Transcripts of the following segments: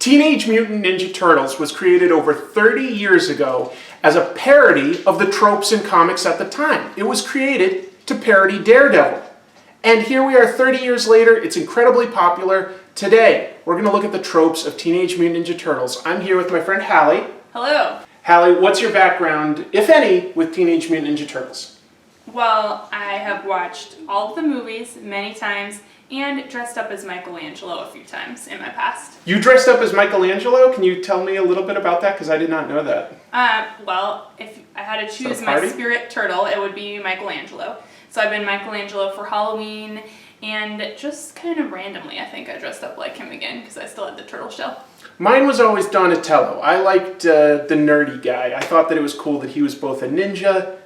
Teenage Mutant Ninja Turtles was created over 30 years ago as a parody of the tropes in comics at the time. It was created to parody Daredevil. And here we are 30 years later, it's incredibly popular. Today, we're going to look at the tropes of Teenage Mutant Ninja Turtles. I'm here with my friend Halley. Hello. Halley, what's your background, if any, with Teenage Mutant Ninja Turtles? Well, I have watched all of the movies many times and dressed up as Michelangelo a few times in my past. You dressed up as Michelangelo? Can you tell me a little bit about that? Because I did not know that. Well, if I had to choose my spirit turtle, it would be Michelangelo. So I've been Michelangelo for Halloween, and just kind of randomly, I think I dressed up like him again because I still had the turtle shell. Mine was always Donatello. I liked the nerdy guy. I thought that it was cool that he was both a ninja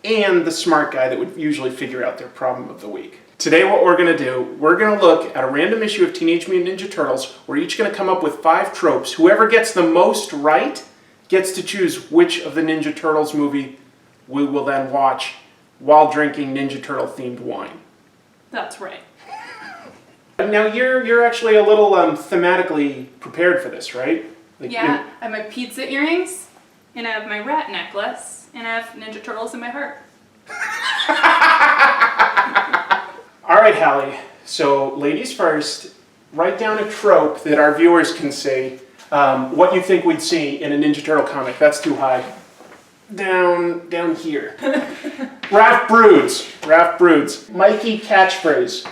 and the smart guy that would usually figure out their problem of the week. Today what we're going to do, we're going to look at a random issue of Teenage Mutant Ninja Turtles. We're each going to come up with 5 tropes. Whoever gets the most right gets to choose which of the Ninja Turtles movie we will then watch while drinking Ninja Turtle themed wine. That's right. Now you're actually a little thematically prepared for this, right? Yeah, I have my pizza earrings, and I have my rat necklace, and I have Ninja Turtles in my heart. All right, Halley. So, ladies first, write down a trope that our viewers can see what you think we'd see in a Ninja Turtle comic. That's too high. Down here. Raph broods. Mikey catchphrase.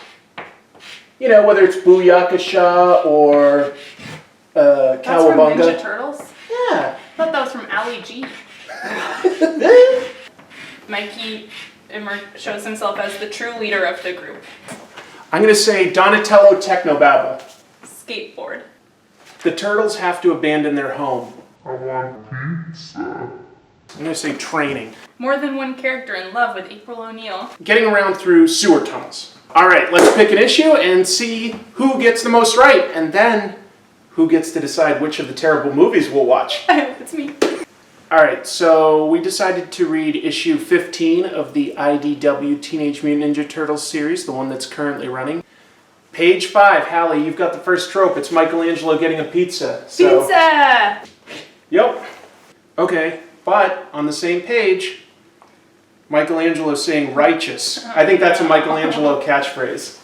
You know, whether it's Booyakasha or That's Cowabunga. from Ninja Turtles? Yeah. I thought that was from Ali G. Mikey shows himself as the true leader of the group. I'm going to say Donatello Technobabble. Skateboard. The Turtles have to abandon their home. I want pizza. I'm going to say training. More than one character in love with April O'Neil. Getting around through sewer tunnels. All right, let's pick an issue and see who gets the most right, and then who gets to decide which of the terrible movies we'll watch. I hope it's me. All right, so we decided to read issue 15 of the IDW Teenage Mutant Ninja Turtles series, the one that's currently running. Page 5, Halley, you've got the first trope. It's Michelangelo getting a pizza. Pizza! Yep. Okay, but on the same page, Michelangelo saying righteous. I think that's a Michelangelo catchphrase.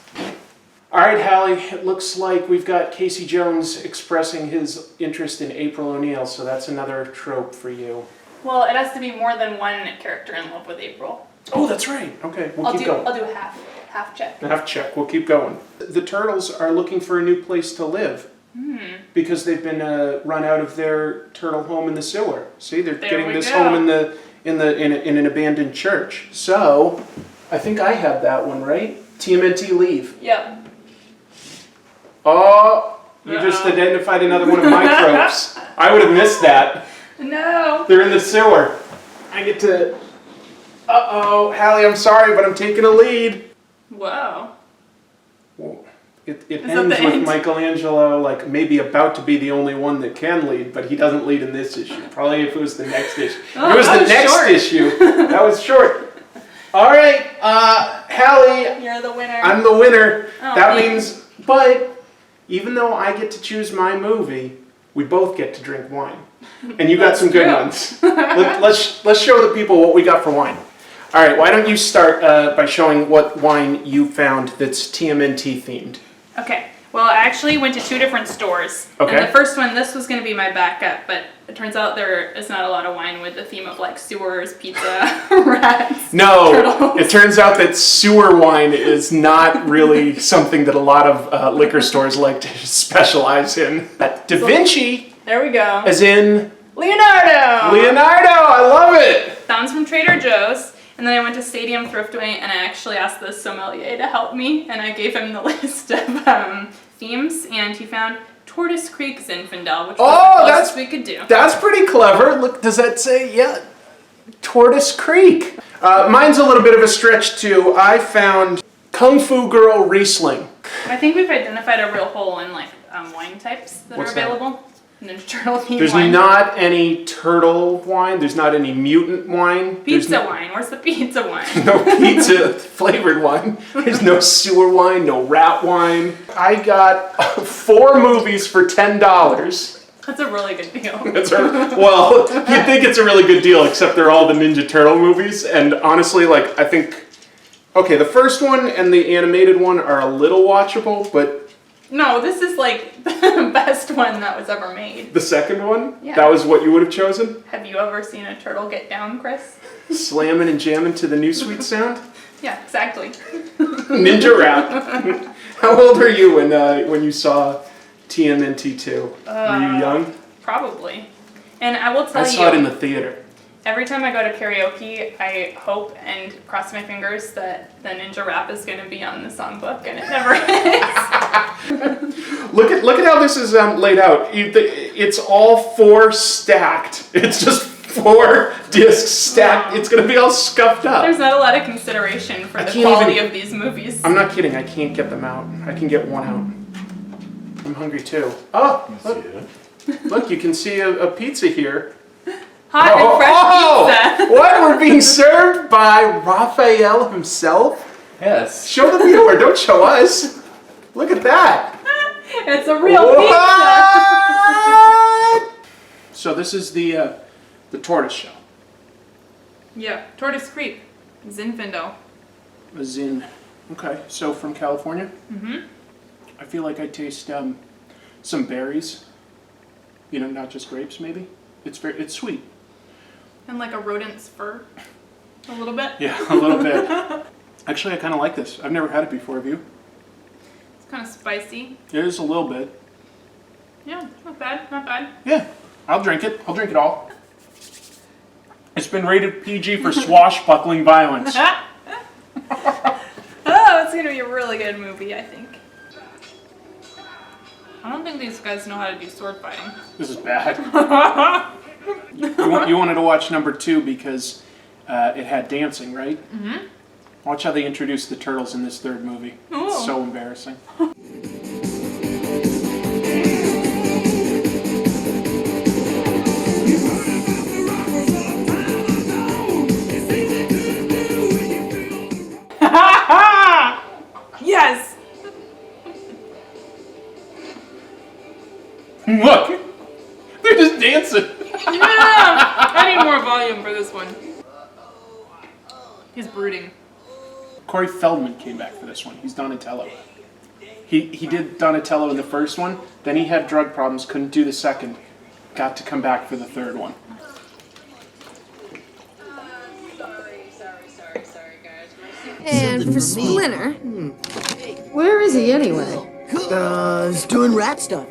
All right, Halley, it looks like we've got Casey Jones expressing his interest in April O'Neil, so that's another trope for you. Well, it has to be more than one character in love with April. Oh, that's right. Okay, we'll keep going. I'll do half check. Half check. We'll keep going. The Turtles are looking for a new place to live because they've been run out of their turtle home in the sewer. See, they're getting this home in an abandoned church. So, I think I have that one right. TMNT leave. Yep. Oh, you just identified another one of my tropes. I would have missed that. No. They're in the sewer. I get to... Uh-oh, Halley, I'm sorry, but I'm taking a lead. Whoa. Well, it ends with Michelangelo, like, maybe about to be the only one that can lead, but he doesn't lead in this issue. Probably if it was the next issue. Oh, if it was the next short. issue, that was short. All right, Halley. You're the winner. I'm the winner. Oh, That means, but even though I get to choose my movie, we both get to drink wine. And you got some good ones. Let's show the people what we got for wine. All right, why don't you start by showing what wine you found that's TMNT themed? Okay. Well, I actually went to 2 different stores. Okay. And the first one, this was going to be my backup, but it turns out there is not a lot of wine with the theme of like sewers, pizza, rats, turtles. It turns out that sewer wine is not really something that a lot of liquor stores like to specialize in. Da Vinci, There we go. as in Leonardo! I love it! That one's from Trader Joe's. And then I went to Stadium Thriftway and I actually asked the sommelier to help me. And I gave him the list of themes. And he found Tortoise Creek Zinfandel, which was the closest we could do. That's pretty clever. Look, does that say, yeah, Tortoise Creek? Mine's a little bit of a stretch too. I found Kung Fu Girl Riesling. I think we've identified a real hole in like wine types that What's are available. Ninja Turtle themed There's wine. not any turtle wine. There's not any mutant wine. Pizza wine. Where's the pizza wine? No pizza flavored wine. There's no sewer wine, no rat wine. I got 4 movies for $10. That's a really good deal. Well, you'd think it's a really good deal, except they're all the Ninja Turtle movies. And honestly, like, I think, okay, the first one and the animated one are a little watchable, but No, this is like the best one that was ever made. the second one, Yeah. that was what you would have chosen? Have you ever seen a turtle get down, Chris? Slamming and jamming to the new sweet sound? Yeah, exactly. Ninja rap. How old were you when you saw TMNT 2? Were you young? Probably. And I will tell I you, saw it in the theater. every time I go to karaoke, I hope and cross my fingers that the Ninja Rap is going to be on the songbook, and it never is. Look at how this is laid out. It's all 4 stacked. It's just 4 discs stacked. It's going to be all scuffed up. There's not a lot of consideration for the can't quality of these movies. I'm not kidding. I can't get them out. I can get 1 out. I'm hungry too. Oh, look, you can see a pizza here. Hot and fresh pizza. What? We're being served by Raphael himself? Yes. Show the viewer, don't show us. Look at that. It's a real pizza. So this is the tortoise shell. Yeah, Tortoise Creek, Zinfandel. A Zin. Okay, so from California. Mm-hmm. I feel like I taste some berries. You know, not just grapes, maybe. It's sweet. And like a rodent's fur. A little bit. Yeah, a little bit. Actually, I kind of like this. I've never had it before. Have you? It's kind of spicy. It is a little bit. Yeah, not bad, not bad. Yeah, I'll drink it. I'll drink it all. It's been rated PG for swashbuckling violence. Oh, it's gonna be a really good movie, I think. I don't think these guys know how to do sword fighting. This is bad. You wanted to watch number 2 because it had dancing, right? Mm-hmm. Watch how they introduce the turtles in this 3rd movie. Ooh. It's so embarrassing. Yes! Look! They're just dancing! Yeah! I need more volume for this one. He's brooding. Corey Feldman came back for this one. He's Donatello. He did Donatello in the first one, then he had drug problems, couldn't do the second. Got to come back for the 3rd one. Sorry, and for Splinter, where is he anyway? He's doing rat stuff.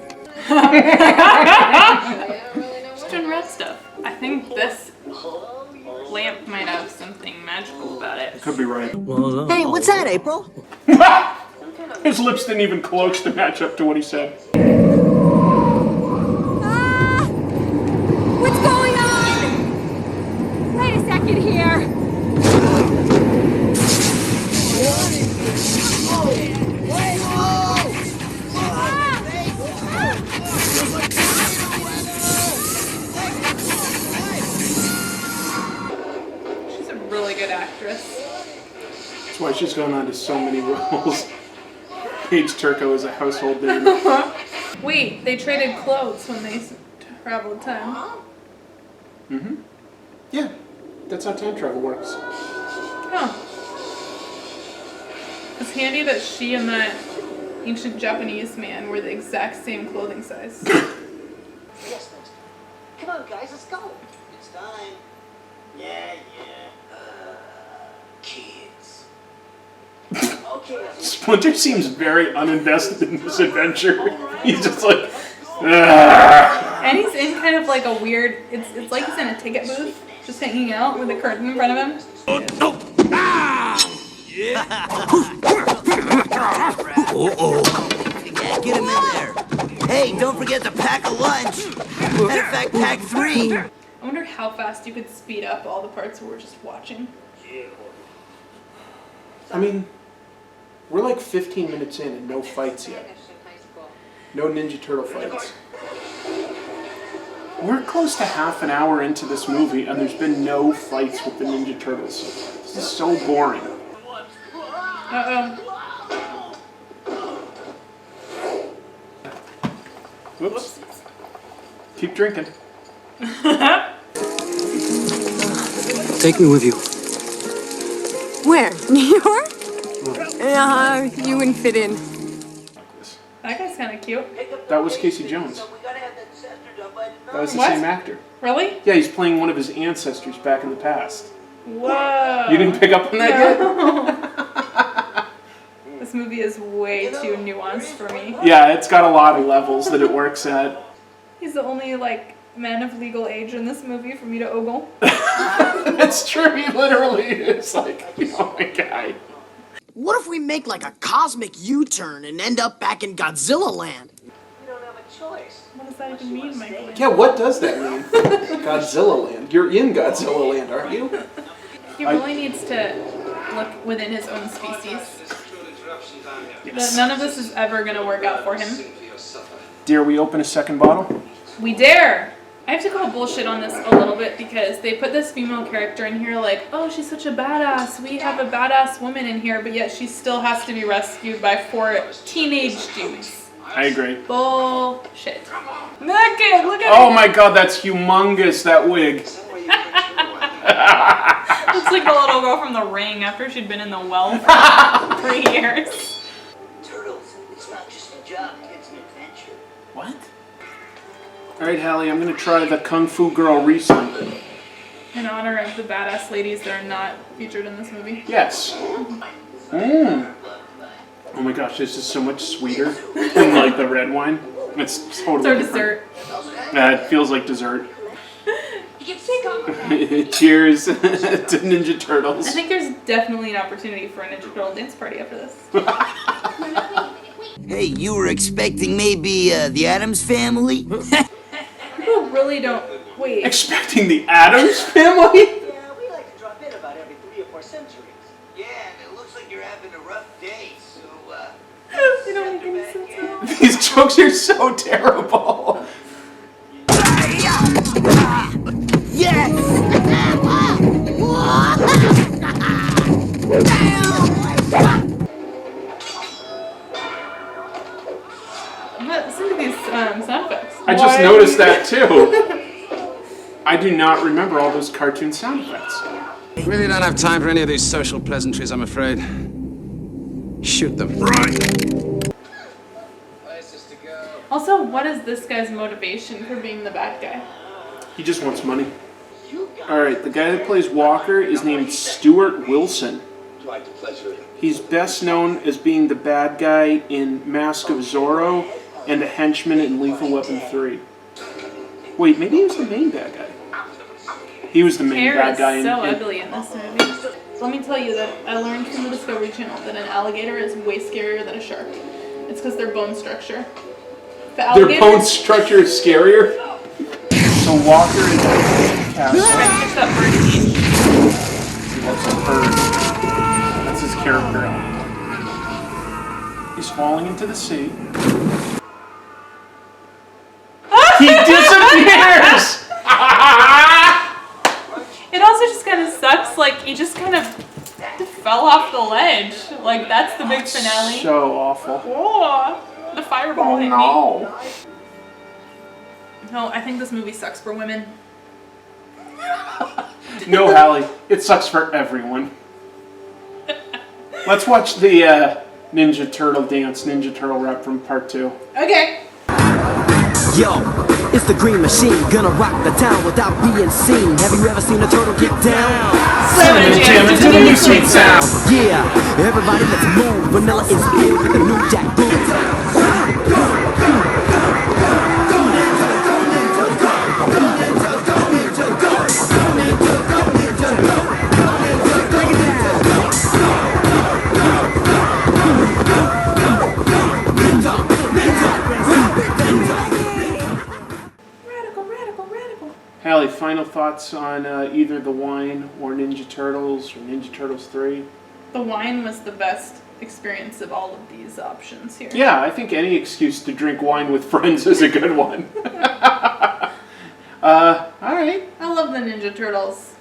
Just doing red stuff. I think this lamp might have something magical about it. Could be right. Hey, what's that, April? His lips didn't even close to match up to what he said. Ah! What's going on? Wait a second here. She's a really good actress. That's why she's gone on to so many roles. Paige Turco is a household name. Wait, they traded clothes when they traveled time. Mm-hmm. Yeah, that's how time travel works. Huh. It's handy that she and that ancient Japanese man were the exact same clothing size. Yes, thanks. Come on, guys, let's go. It's time. Yeah. Kids. Okay. Splinter seems very uninvested in this adventure. He's just like, "Ugh." And he's in kind of like a weird, it's like he's in a ticket booth, just hanging out with a curtain in front of him. Yeah, get him in there. Hey, don't forget to pack a lunch. Matter of fact, pack 3. I wonder how fast you could speed up all the parts we're just watching. I mean, we're like 15 minutes in and no fights yet. No Ninja Turtle fights. We're close to half an hour into this movie, and there's been no fights with the Ninja Turtles so far. This is so boring. Uh-oh. Whoops. Keep drinking. Take me with you. Where? New York? You wouldn't fit in. That guy's kind of cute. That was Casey Jones. That was the What? same actor. Really? Yeah, he's playing one of his ancestors back in the past. Whoa. You didn't pick up on that yet? This movie is way too nuanced for me. Yeah, it's got a lot of levels that it works at. He's the only, like, man of legal age in this movie for me to ogle. That's true, he literally is like, oh my guy. What if we make like a cosmic U-turn and end up back in Godzilla land? You don't have a choice. What does that even mean, Michael? Yeah, what does that mean? Godzilla land. You're in Godzilla land, aren't you? He really needs to look within his own species. Yes. None of this is ever going to work out for him. Dare we open a second bottle? We dare! I have to call bullshit on this a little bit because they put this female character in here like, oh, she's such a badass. We have a badass woman in here, but yet she still has to be rescued by 4 teenage dudes. I agree. Bullshit. Look at Oh my god, that's humongous, that wig. Looks like the little girl from The Ring after she'd been in the well for 3 years. Turtles, it's not just a job, it's an adventure. What? Alright, Halley, I'm gonna try the Kung Fu Girl Riesling. In honor of the badass ladies that are not featured in this movie. Yes. Mmm. Oh my gosh, this is so much sweeter than like the red wine. It's totally It's our different. dessert. It feels like dessert. Cheers to Ninja Turtles. I think there's definitely an opportunity for a Ninja Turtle dance party after this. Hey, you were expecting maybe the Addams Family? People really don't. Wait. Expecting the Addams Family? Yeah, we like to drop in about every 3 or 4 centuries. Yeah, and it looks like you're having a rough day, so, They don't make any sense at all. These jokes are so terrible. Yes! Listen to these sound effects. I just noticed that too. I do not remember all those cartoon sound effects. Really don't have time for any of these social pleasantries, I'm afraid. Shoot them. Right. Also, what is this guy's motivation for being the bad guy? He just wants money. Alright, the guy that plays Walker is named Stuart Wilson. He's best known as being the bad guy in Mask of Zorro and a henchman in Lethal Weapon 3. Wait, maybe he was the main bad guy. He was the main Hair bad is guy so ugly in this movie. Let me tell you that I learned from the Discovery Channel that an alligator is way scarier than a shark. It's because their bone structure. Their bone structure is scarier? So Walker is a cat. That bird. That's a bird. That's his character. He's falling into the sea. He disappears! It also just kind of sucks, like, he just kind of fell off the ledge. Like, that's the big finale. So awful. Whoa, the fireball hit me. No. No, I think this movie sucks for women. No, Halley. It sucks for everyone. Let's watch the Ninja Turtle dance, Ninja Turtle rap from part 2. Okay. Yo, it's the Green Machine, gonna rock the town without being seen. Have you ever seen a turtle get down? Slamming and jamming to the new sweet sound. Yeah, everybody let's move. Vanilla is here with the new Jack Boom. Halley, final thoughts on either The Wine or Ninja Turtles or Ninja Turtles 3? The wine was the best experience of all of these options here. Yeah, I think any excuse to drink wine with friends is a good one. Alright. I love the Ninja Turtles.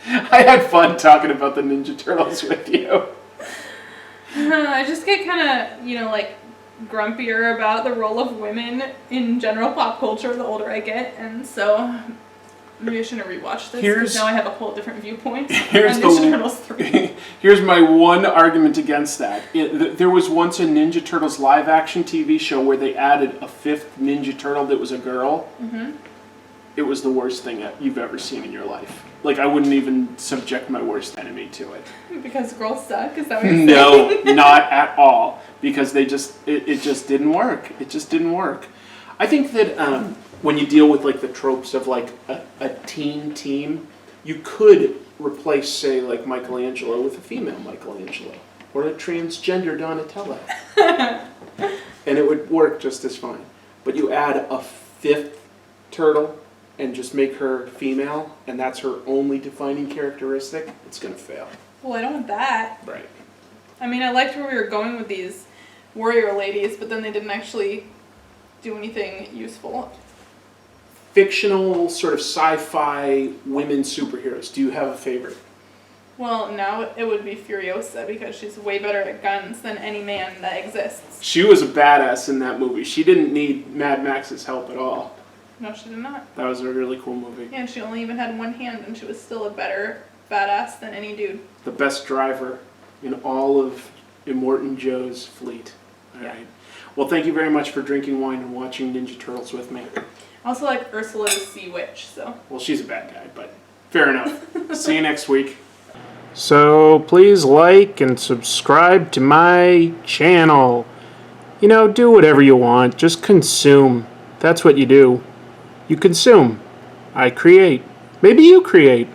I had fun talking about the Ninja Turtles with you. I just get kind of, like grumpier about the role of women in general pop culture the older I get, and so maybe I shouldn't rewatch this because now I have a whole different viewpoint on Ninja Turtles 3. Here's my one argument against that. There was once a Ninja Turtles live action TV show where they added a fifth Ninja Turtle that was a girl. Mm-hmm. It was the worst thing you've ever seen in your life. Like, I wouldn't even subject my worst enemy to it. Because girls suck? Is that what you're saying? No, not at all. Because it just didn't work. It just didn't work. I think that when you deal with like the tropes of like a teen team, you could replace, say, like Michelangelo with a female Michelangelo. Or a transgender Donatello. And it would work just as fine. But you add a fifth turtle and just make her female, and that's her only defining characteristic, it's going to fail. Well, I don't want that. Right. I mean, I liked where we were going with these warrior ladies, but then they didn't actually do anything useful. Fictional, sort of sci-fi women superheroes. Do you have a favorite? Well, now it would be Furiosa, because she's way better at guns than any man that exists. She was a badass in that movie. She didn't need Mad Max's help at all. No, she did not. That was a really cool movie. And she only even had one hand, and she was still a better badass than any dude. The best driver in all of Immortan Joe's fleet. All right. Well, thank you very much for drinking wine and watching Ninja Turtles with me. I also like Ursula the Sea Witch, so. Well, she's a bad guy, but fair enough. See you next week. So please like and subscribe to my channel. Do whatever you want. Just consume. That's what you do. You consume. I create. Maybe you create.